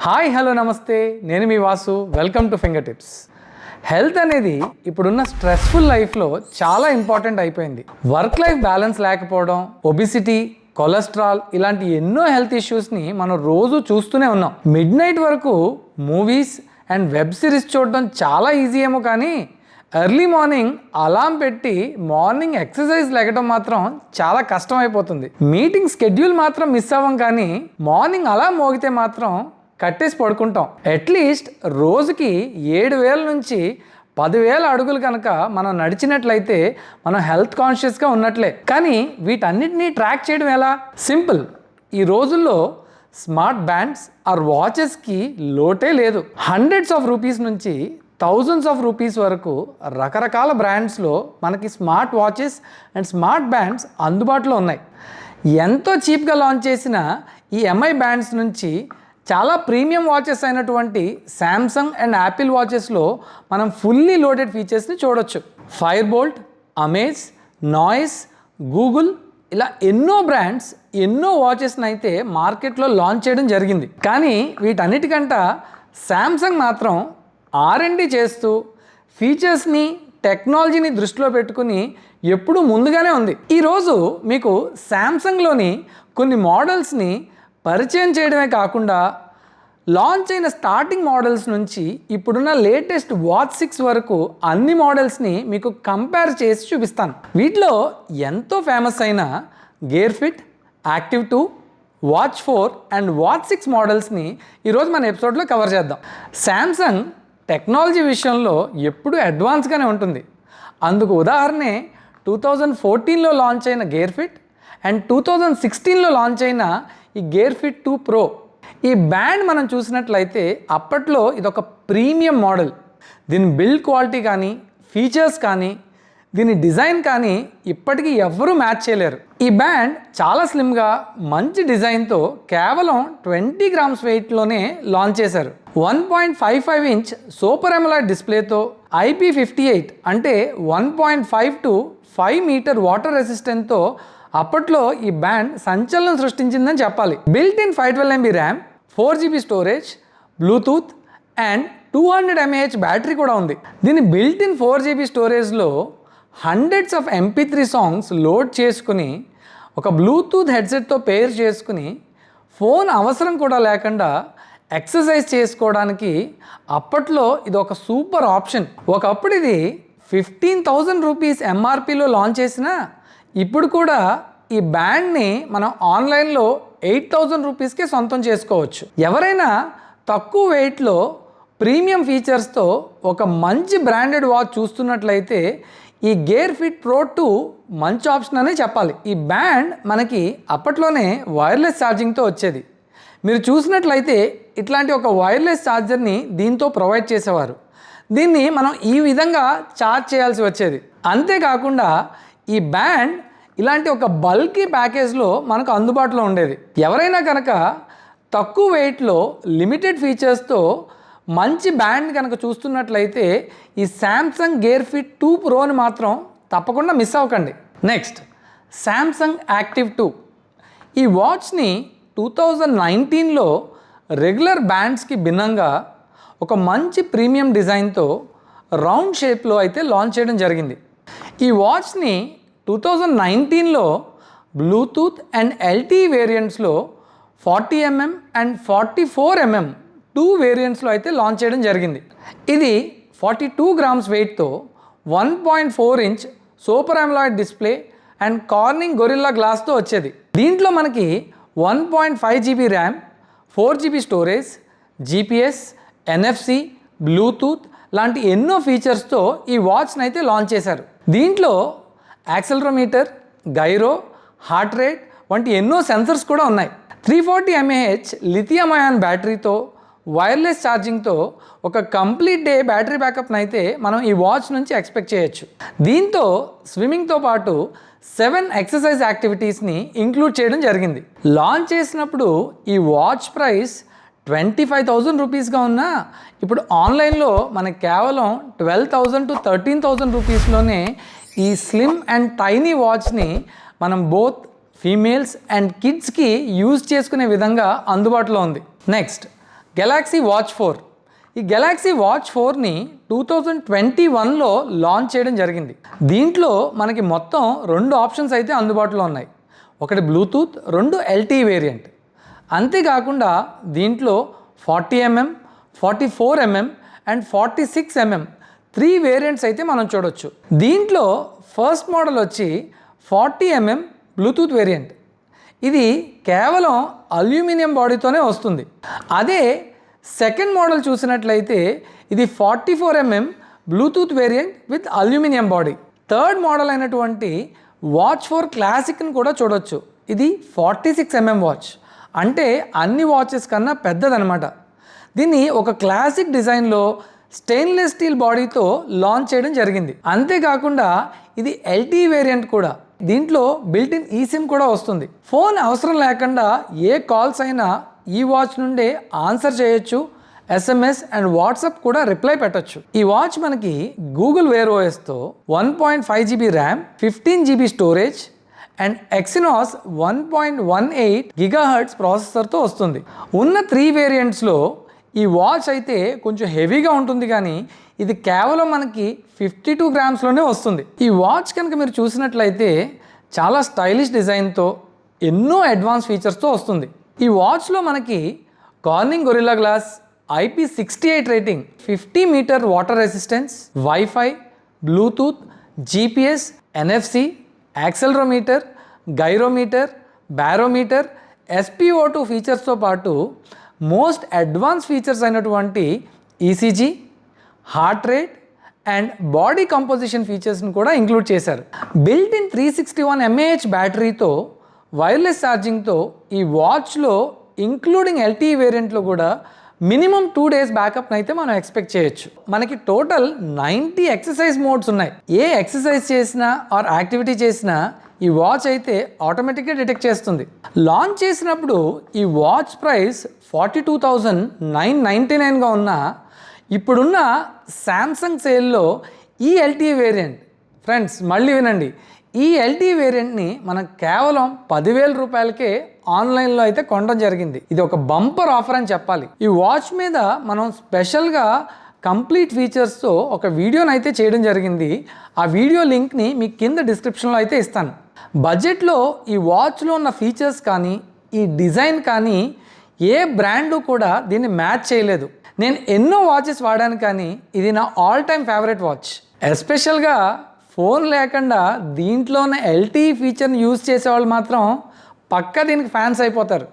Hi hello నమస్తే, నేను మీ Vasu. Welcome to fingertips. Health అనేది ఇప్పుడున్న స్ట్రెస్ఫుల్ లైఫ్లో చాలా ఇంపార్టెంట్ అయిపోయింది. వర్క్ లైఫ్ బ్యాలెన్స్ లేకపోవడం, ఒబిసిటీ, కొలెస్ట్రాల్ ఇలాంటి ఎన్నో హెల్త్ ఇష్యూస్ని మనం రోజు చూస్తూనే ఉన్నాం. మిడ్ నైట్ వరకు మూవీస్ అండ్ వెబ్ సిరీస్ చూడడం చాలా ఈజీ ఏమో, కానీ ఎర్లీ మార్నింగ్ అలారం పెట్టి మార్నింగ్ ఎక్సర్సైజ్ లెగడం మాత్రం చాలా కష్టం అయిపోతుంది. మీటింగ్ స్కెడ్యూల్ మాత్రం మిస్ అవ్వం, కానీ మార్నింగ్ అలారం మోగితే మాత్రం కట్టేసి పడుకుంటాం. అట్లీస్ట్ రోజుకి 7,000 నుంచి 10,000 అడుగులు కనుక మనం నడిచినట్లయితే మనం హెల్త్ కాన్షియస్గా ఉన్నట్లే. కానీ వీటన్నిటినీ ట్రాక్ చేయడం ఎలా? సింపుల్. ఈ రోజుల్లో స్మార్ట్ బ్యాండ్స్ ఆర్ వాచెస్కి లోటే లేదు. హండ్రెడ్స్ ఆఫ్ రూపీస్ నుంచి థౌజండ్స్ ఆఫ్ రూపీస్ వరకు రకరకాల బ్రాండ్స్లో మనకి smart watches and smart bands అందుబాటులో ఉన్నాయి. ఎంతో చీప్గా లాంచ్ చేసిన ఈ ఎంఐ బ్యాండ్స్ నుంచి చాలా ప్రీమియం వాచెస్ అయినటువంటి శాంసంగ్ అండ్ యాపిల్ వాచెస్లో మనం ఫుల్లీ లోడెడ్ ఫీచర్స్ని చూడొచ్చు. Fire bolt, amaze, noise, Google ఇలా ఎన్నో బ్రాండ్స్ ఎన్నో వాచెస్ని అయితే మార్కెట్లో లాంచ్ చేయడం జరిగింది. కానీ వీటన్నిటికంట శాంసంగ్ మాత్రం R&D చేస్తూ ఫీచర్స్ని, టెక్నాలజీని దృష్టిలో పెట్టుకుని ఎప్పుడూ ముందుగానే ఉంది. ఈరోజు మీకు శాంసంగ్లోని కొన్ని మోడల్స్ని పరిచయం చేయడమే కాకుండా లాంచ్ అయిన స్టార్టింగ్ మోడల్స్ నుంచి ఇప్పుడున్న లేటెస్ట్ వాచ్ 6 వరకు అన్ని మోడల్స్ని మీకు కంపేర్ చేసి చూపిస్తాను. వీటిలో ఎంతో ఫేమస్ అయిన gear fit, active 2, watch 4 and watch 6 మోడల్స్ని ఈరోజు మన ఎపిసోడ్లో కవర్ చేద్దాం. శాంసంగ్ టెక్నాలజీ విషయంలో ఎప్పుడూ అడ్వాన్స్గానే ఉంటుంది. అందుకు ఉదాహరణే 2014లో లాంచ్ అయిన గేర్ ఫిట్ అండ్ 2016లో లాంచ్ అయిన ఈ గేర్ ఫిట్ 2 ప్రో. ఈ బ్యాండ్ మనం చూసినట్లయితే అప్పట్లో ఇదొక ప్రీమియం మోడల్. దీని బిల్డ్ క్వాలిటీ కానీ, ఫీచర్స్ కానీ, దీని డిజైన్ కానీ ఇప్పటికీ ఎవ్వరూ మ్యాచ్ చేయలేరు. ఈ బ్యాండ్ చాలా స్లిమ్గా మంచి డిజైన్తో కేవలం 20 గ్రామ్స్ వెయిట్లోనే లాంచ్ చేశారు. 1.55 ఇంచ్ సూపర్ AMOLED డిస్ప్లేతో IP58 అంటే 1.5 to 5 మీటర్ వాటర్ రెసిస్టెంట్తో అప్పట్లో ఈ బ్యాండ్ సంచలనం సృష్టించిందని చెప్పాలి. Built in 512 MB RAM, 4 GB storage, Bluetooth and 200 mAh battery కూడా ఉంది. దీని బిల్ట్ ఇన్ 4 GB స్టోరేజ్లో hundreds of MP3 songs load చేసుకుని ఒక బ్లూటూత్ హెడ్సెట్తో పేర్ చేసుకుని ఫోన్ అవసరం కూడా లేకుండా ఎక్సర్సైజ్ చేసుకోవడానికి అప్పట్లో ఇది ఒక సూపర్ ఆప్షన్. ఒకప్పుడు ఇది 15,000 రూపీస్ MRPలో లాంచ్ చేసిన ఇప్పుడు కూడా ఈ బ్యాండ్ని మనం ఆన్లైన్లో 8,000 రూపీస్కే సొంతం చేసుకోవచ్చు. ఎవరైనా తక్కువ వెయిట్లో ప్రీమియం ఫీచర్స్తో ఒక మంచి బ్రాండెడ్ వాచ్ చూస్తున్నట్లయితే ఈ గేర్ ఫిట్ ప్రో 2 మంచి ఆప్షన్ అనే చెప్పాలి. ఈ బ్యాండ్ మనకి అప్పట్లోనే వైర్లెస్ ఛార్జింగ్తో వచ్చేది. మీరు చూసినట్లయితే ఇట్లాంటి ఒక వైర్లెస్ ఛార్జర్ని దీంతో ప్రొవైడ్ చేసేవారు. దీన్ని మనం ఈ విధంగా ఛార్జ్ చేయాల్సి వచ్చేది. అంతేకాకుండా ఈ బ్యాండ్ ఇలాంటి ఒక బల్కీ ప్యాకేజ్లో మనకు అందుబాటులో ఉండేది. ఎవరైనా కనుక తక్కువ వెయిట్లో లిమిటెడ్ ఫీచర్స్తో మంచి బ్యాండ్ కనుక చూస్తున్నట్లయితే ఈ శాంసంగ్ గేర్ ఫిట్ 2 ప్రోని మాత్రం తప్పకుండా మిస్ అవ్వకండి. Next, Samsung active 2. ఈ వాచ్ని 2019లో రెగ్యులర్ బ్యాండ్స్కి భిన్నంగా ఒక మంచి ప్రీమియం డిజైన్తో రౌండ్ షేప్లో అయితే లాంచ్ చేయడం జరిగింది. ఈ వాచ్ని 2019లో బ్లూటూత్ అండ్ LTE వేరియంట్స్లో 40 mm అండ్ 44 mm 2 వేరియంట్స్లో అయితే లాంచ్ చేయడం జరిగింది. ఇది 42 గ్రామ్స్ వెయిట్తో 1.4 inch super AMOLED display and Corning Gorilla గ్లాస్తో వచ్చేది. దీంట్లో మనకి 1.5 GB RAM, 4 GB storage, GPS, NFC, Bluetooth లాంటి ఎన్నో ఫీచర్స్తో ఈ వాచ్ని అయితే లాంచ్ చేశారు. దీంట్లో యాక్సెలరోమీటర్, గైరో, హార్ట్ రేట్ వంటి ఎన్నో సెన్సర్స్ కూడా ఉన్నాయి. 340 mAh లిథియం అయాన్ బ్యాటరీతో వైర్లెస్ ఛార్జింగ్తో ఒక కంప్లీట్ డే బ్యాటరీ బ్యాకప్ని అయితే మనం ఈ వాచ్ నుంచి ఎక్స్పెక్ట్ చేయొచ్చు. దీంతో స్విమ్మింగ్తో పాటు 7 ఎక్సర్సైజ్ యాక్టివిటీస్ని ఇంక్లూడ్ చేయడం జరిగింది. లాంచ్ చేసినప్పుడు ఈ వాచ్ ప్రైస్ 25,000 రూపీస్గా ఉన్నా ఇప్పుడు ఆన్లైన్లో మనకి కేవలం 12,000 to 13,000 రూపీస్లోనే ఈ స్లిమ్ అండ్ టైనీ వాచ్ని మనం బోత్ ఫీమేల్స్ అండ్ కిడ్స్కి యూజ్ చేసుకునే విధంగా అందుబాటులో ఉంది. Next, Galaxy watch 4. ఈ గెలాక్సీ వాచ్ 4ని 2021లో లాంచ్ చేయడం జరిగింది. దీంట్లో మనకి మొత్తం 2 ఆప్షన్స్ అయితే అందుబాటులో ఉన్నాయి. ఒకటి బ్లూటూత్, 2 LTE వేరియంట్. అంతేకాకుండా దీంట్లో 40mm, 44mm and 46mm 3 variants అయితే మనం చూడొచ్చు. దీంట్లో ఫస్ట్ మోడల్ వచ్చి 40mm బ్లూటూత్ వేరియంట్. ఇది కేవలం అల్యూమినియం బాడీతోనే వస్తుంది. అదే సెకండ్ మోడల్ చూసినట్లయితే ఇది 44mm Bluetooth variant with aluminium body. Third model అయినటువంటి వాచ్ 4 క్లాసిక్ని కూడా చూడొచ్చు. ఇది 46mm వాచ్, అంటే అన్ని వాచెస్ కన్నా పెద్దదనమాట. దీన్ని ఒక క్లాసిక్ డిజైన్లో స్టెయిన్లెస్ స్టీల్ బాడీతో లాంచ్ చేయడం జరిగింది. అంతేకాకుండా ఇది LTE వేరియంట్ కూడా. దీంట్లో బిల్ట్ ఇన్ eSIM కూడా వస్తుంది. ఫోన్ అవసరం లేకుండా ఏ కాల్స్ అయినా ఈ వాచ్ నుండే ఆన్సర్ చేయొచ్చు. SMS అండ్ వాట్సాప్ కూడా రిప్లై పెట్టొచ్చు. ఈ వాచ్ మనకి గూగుల్ వేర్ OSతో 1.5 GB RAM, 15 GB storage and Exynos 1.18 GHz ప్రాసెసర్తో వస్తుంది. ఉన్న 3 వేరియంట్స్లో ఈ వాచ్ అయితే కొంచెం హెవీగా ఉంటుంది, కానీ ఇది కేవలం మనకి 52 గ్రామ్స్లోనే వస్తుంది. ఈ వాచ్ కనుక మీరు చూసినట్లయితే చాలా స్టైలిష్ డిజైన్తో ఎన్నో అడ్వాన్స్ ఫీచర్స్తో వస్తుంది. ఈ వాచ్లో మనకి కార్నింగ్ గొరిల్లా గ్లాస్, IP68 రేటింగ్, 50 metre water resistance, wifi, Bluetooth, GPS, NFC, accelerometer, gyrometer, barometer, SpO2 ఫీచర్స్తో పాటు మోస్ట్ అడ్వాన్స్ ఫీచర్స్ అయినటువంటి ECG, heart rate and body composition ఫీచర్స్ని కూడా ఇంక్లూడ్ చేశారు. బిల్ట్ ఇన్ 361 mAh బ్యాటరీతో వైర్లెస్ ఛార్జింగ్తో ఈ వాచ్లో ఇంక్లూడింగ్ LTE వేరియంట్లో కూడా మినిమం 2 days బ్యాకప్ని అయితే మనం ఎక్స్పెక్ట్ చేయొచ్చు. మనకి టోటల్ 90 ఎక్సర్సైజ్ మోడ్స్ ఉన్నాయి. ఏ ఎక్సర్సైజ్ చేసినా ఆర్ యాక్టివిటీ చేసినా ఈ వాచ్ అయితే ఆటోమేటిక్గా డిటెక్ట్ చేస్తుంది. లాంచ్ చేసినప్పుడు ఈ వాచ్ ప్రైస్ 42,999గా ఉన్నా ఇప్పుడున్న శాంసంగ్ సేల్లో ఈ LTE వేరియంట్, ఫ్రెండ్స్ మళ్ళీ వినండి, ఈ LTE వేరియంట్ని మనం కేవలం 10,000 రూపాయలకే ఆన్లైన్లో అయితే కొనడం జరిగింది. ఇది ఒక బంపర్ ఆఫర్ అని చెప్పాలి. ఈ వాచ్ మీద మనం స్పెషల్గా కంప్లీట్ ఫీచర్స్తో ఒక వీడియోని అయితే చేయడం జరిగింది. ఆ వీడియో లింక్ని మీకు కింద డిస్క్రిప్షన్లో అయితే ఇస్తాను. బడ్జెట్లో ఈ వాచ్లో ఉన్న ఫీచర్స్ కానీ ఈ డిజైన్ కానీ ఏ బ్రాండు కూడా దీన్ని మ్యాచ్ చేయలేదు. నేను ఎన్నో వాచెస్ వాడాను, కానీ ఇది నా ఆల్ టైమ్ ఫేవరెట్ వాచ్. ఎస్పెషల్గా ఫోన్ లేకుండా దీంట్లోనే LTE ఫీచర్ని యూజ్ చేసేవాళ్ళు మాత్రం పక్కా దీనికి ఫ్యాన్స్ అయిపోతారు.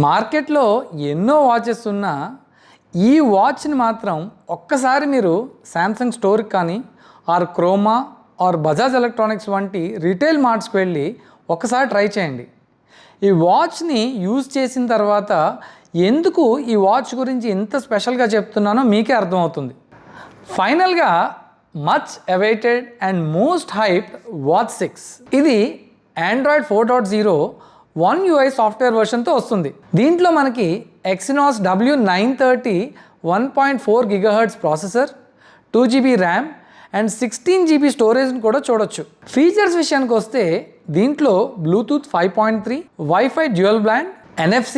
మార్కెట్లో ఎన్నో వాచెస్ ఉన్నా ఈ వాచ్ని మాత్రం ఒక్కసారి మీరు శాంసంగ్ స్టోర్కి కానీ or Croma or Bajaj electronics వంటి రీటైల్ మార్ట్స్కి వెళ్ళి ఒకసారి ట్రై చేయండి. ఈ వాచ్ని యూజ్ చేసిన తర్వాత ఎందుకు ఈ వాచ్ గురించి ఇంత స్పెషల్గా చెప్తున్నానో మీకే అర్థమవుతుంది. ఫైనల్గా much awaited and most hyped watch 6. ఇది Android 4.0 One UI సాఫ్ట్వేర్ వర్షన్తో వస్తుంది. దీంట్లో మనకి Exynos W930 1.4 GHz processor, 2 GB RAM and 16 GB స్టోరేజ్ని కూడా చూడొచ్చు. ఫీచర్స్ విషయానికి వస్తే దీంట్లో Bluetooth 5.3, wifi dual band, NFC,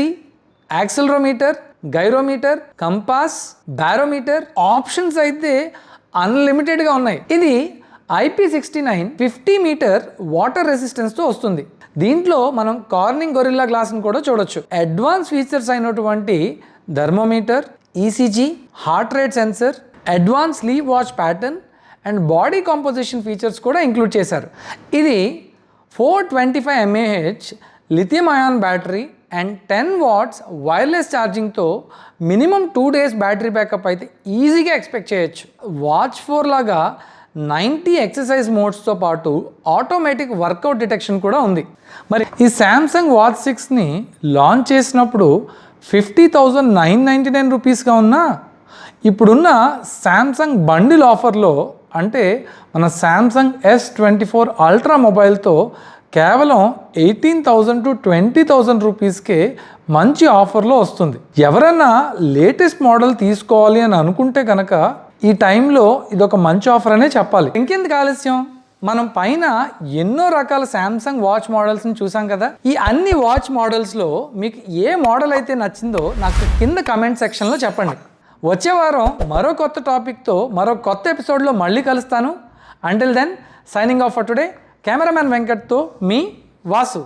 accelerometer, gyrometer, compass, barometer options అయితే అన్లిమిటెడ్గా ఉన్నాయి. ఇది IP69 50 మీటర్ వాటర్ రెసిస్టెన్స్తో వస్తుంది. దీంట్లో మనం కార్నింగ్ గొరిల్లా గ్లాస్ని కూడా చూడొచ్చు. అడ్వాన్స్ ఫీచర్స్ అయినటువంటి thermometer, ECG, heart rate sensor, advance sleep watch pattern and body composition features కూడా ఇంక్లూడ్ చేశారు. ఇది 425 mAh lithium ion battery and 10 watts wireless ఛార్జింగ్తో మినిమం 2 days బ్యాటరీ బ్యాకప్ అయితే ఈజీగా ఎక్స్పెక్ట్ చేయొచ్చు. వాచ్ 4 లాగా 90 ఎక్సర్సైజ్ మోడ్స్తో పాటు ఆటోమేటిక్ వర్కౌట్ డిటెక్షన్ కూడా ఉంది. మరి ఈ శాంసంగ్ వాచ్ 6ని లాంచ్ చేసినప్పుడు 50,999 రూపీస్గా ఉన్నా ఇప్పుడున్న శాంసంగ్ బండిల్ ఆఫర్లో, అంటే మన శాంసంగ్ S24 అల్ట్రా మొబైల్తో కేవలం 18,000 to 20,000 రూపీస్కే మంచి ఆఫర్లో వస్తుంది. ఎవరైనా లేటెస్ట్ మోడల్ తీసుకోవాలి అని అనుకుంటే కనుక ఈ టైంలో ఇదొక మంచి ఆఫర్ అనే చెప్పాలి. ఇంకెందుకు ఆలస్యం, మనం పైన ఎన్నో రకాల శాంసంగ్ వాచ్ మోడల్స్ని చూసాం కదా. ఈ అన్ని వాచ్ మోడల్స్లో మీకు ఏ మోడల్ అయితే నచ్చిందో నాకు కింద కమెంట్ సెక్షన్లో చెప్పండి. వచ్చే వారం మరో కొత్త టాపిక్తో మరో కొత్త ఎపిసోడ్లో మళ్ళీ కలుస్తాను. Until then, signing off for today. Cameraman వెంకట్తో మీ వాసు.